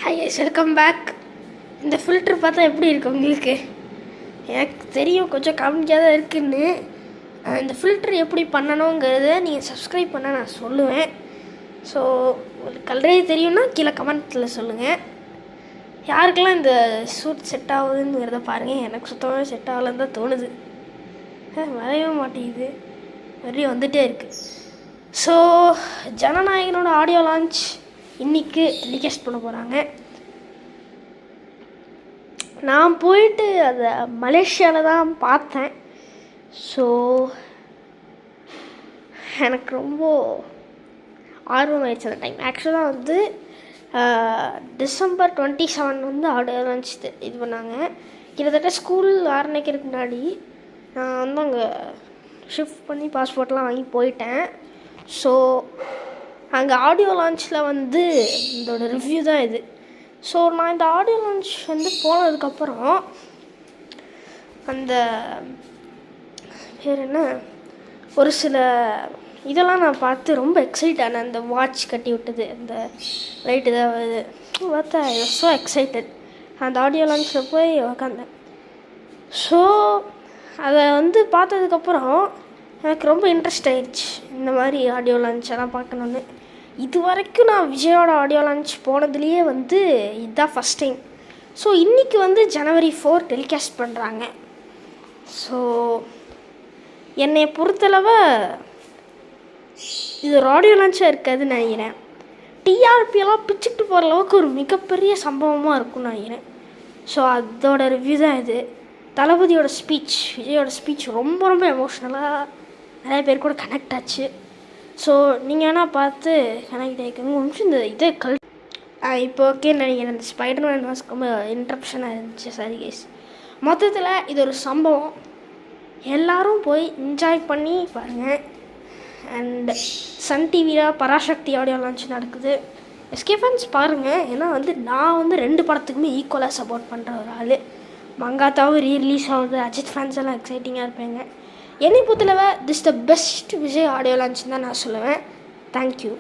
Hi guys, welcome back. இந்த filter பார்த்தா எப்படி இருக்குது உங்களுக்கு? எனக்கு தெரியும் கொஞ்சம் கம்மியாக தான் இருக்குதுன்னு. இந்த ஃபில்ட்ரு எப்படி பண்ணணுங்கிறத நீங்கள் சப்ஸ்கிரைப் பண்ண நான் சொல்லுவேன். ஸோ உங்களுக்கு ஆல்ரெடி தெரியும்னா கீழே கமெண்ட்டில் சொல்லுங்கள். யாருக்கெல்லாம் இந்த சூட் செட் ஆகுதுங்கிறத பாருங்கள். எனக்கு சுத்தமாக செட் ஆகலன்னு தான் தோணுது. வரையவே மாட்டேங்குது, வரையும் வந்துகிட்டே இருக்குது. ஸோ ஜனநாயகனோட ஆடியோ லான்ச் இன்றைக்கி டெலிகாஸ்ட் பண்ண போகிறாங்க. நான் போயிட்டு அதை மலேசியாவில் தான் பார்த்தேன். ஸோ எனக்கு ரொம்ப ஆர்வம் ஆயிடுச்சு அந்த டைம். ஆக்சுவலாக வந்து December 27 வந்து ஆடியோ லான்ச் இது பண்ணாங்க. கிட்டத்தட்ட ஸ்கூல் ஆரம்பிக்கிறதுக்கு முன்னாடி நான் வந்து அங்கே ஷிஃப்ட் பண்ணி பாஸ்போர்ட்லாம் வாங்கி போயிட்டேன். ஸோ அங்கே ஆடியோ லான்ச்சில் வந்து இதோட ரிவ்யூ தான் இது. ஸோ நான் இந்த ஆடியோ லான்ச் வந்து போனதுக்கப்புறம் அந்த பேர் என்ன, ஒரு சில இதெல்லாம் நான் பார்த்து ரொம்ப எக்ஸைட் ஆனேன். அந்த வாட்ச் கட்டி விட்டது, அந்த லைட் இதாவது பார்த்தா ஐ வாஸ் ஸோ எக்ஸைட்டட். அந்த ஆடியோ லான்ச்சில் போய் உக்காந்தேன். ஸோ அதை வந்து பார்த்ததுக்கப்புறம் எனக்கு ரொம்ப இன்ட்ரெஸ்ட் ஆயிடுச்சு இந்த மாதிரி ஆடியோ லான்ச் எல்லாம் பார்க்கணுன்னு. இது வரைக்கும் நான் விஜயோட ஆடியோ லான்ச் போனதுலேயே வந்து இதுதான் ஃபஸ்ட் டைம். ஸோ இன்றைக்கி வந்து January 4 டெலிகாஸ்ட் பண்ணுறாங்க. ஸோ என்னை பொறுத்தளவு இது ஒரு ஆடியோ லான்ச்சாக இருக்காதுன்னு நினைக்கிறேன். டிஆர்பியெல்லாம் பிச்சுக்கிட்டு போகிற அளவுக்கு ஒரு மிகப்பெரிய சம்பவமாக இருக்கும்னு நினைக்கிறேன். ஸோ அதோட ரிவ்யூ தான் இது. தளபதியோட ஸ்பீச், விஜயோட ஸ்பீச் ரொம்ப ரொம்ப எமோஷ்னலாக நிறைய பேர் கூட கனெக்ட் ஆச்சு. ஸோ நீங்கள் வேணால் பார்த்து கனெக்ட் ஆகிக்கோங்க. ஒரு நிமிஷம் இந்த இதே இப்போ ஓகேன்னு நினைக்கிறேன். இந்த ஸ்பைடர்மேன் மாஸ்க் ரொம்ப இன்ட்ரப்ஷனாக இருந்துச்சு. Sorry guys. மொத்தத்தில் இது ஒரு சம்பவம். எல்லோரும் போய் என்ஜாய் பண்ணி பாருங்கள். அண்ட் சன் டிவியில் பராசக்தி ஆடியோ லான்ச் நடக்குது. எஸ்கே ஃபேன்ஸ் பாருங்கள். ஏன்னா வந்து நான் வந்து 2 படத்துக்குமே ஈக்குவலாக சப்போர்ட் பண்ணுற ஒரு ஆள். மங்காத்தாவும் ரீரிலீஸ் ஆகுது. அஜித் ஃபேன்ஸ் எல்லாம் எக்ஸைட்டிங்காக இருப்பாங்க. என்னை பொறுத்தளவு this the best Vijay audio launch தான் நான் சொல்லுவேன். தேங்க்யூ.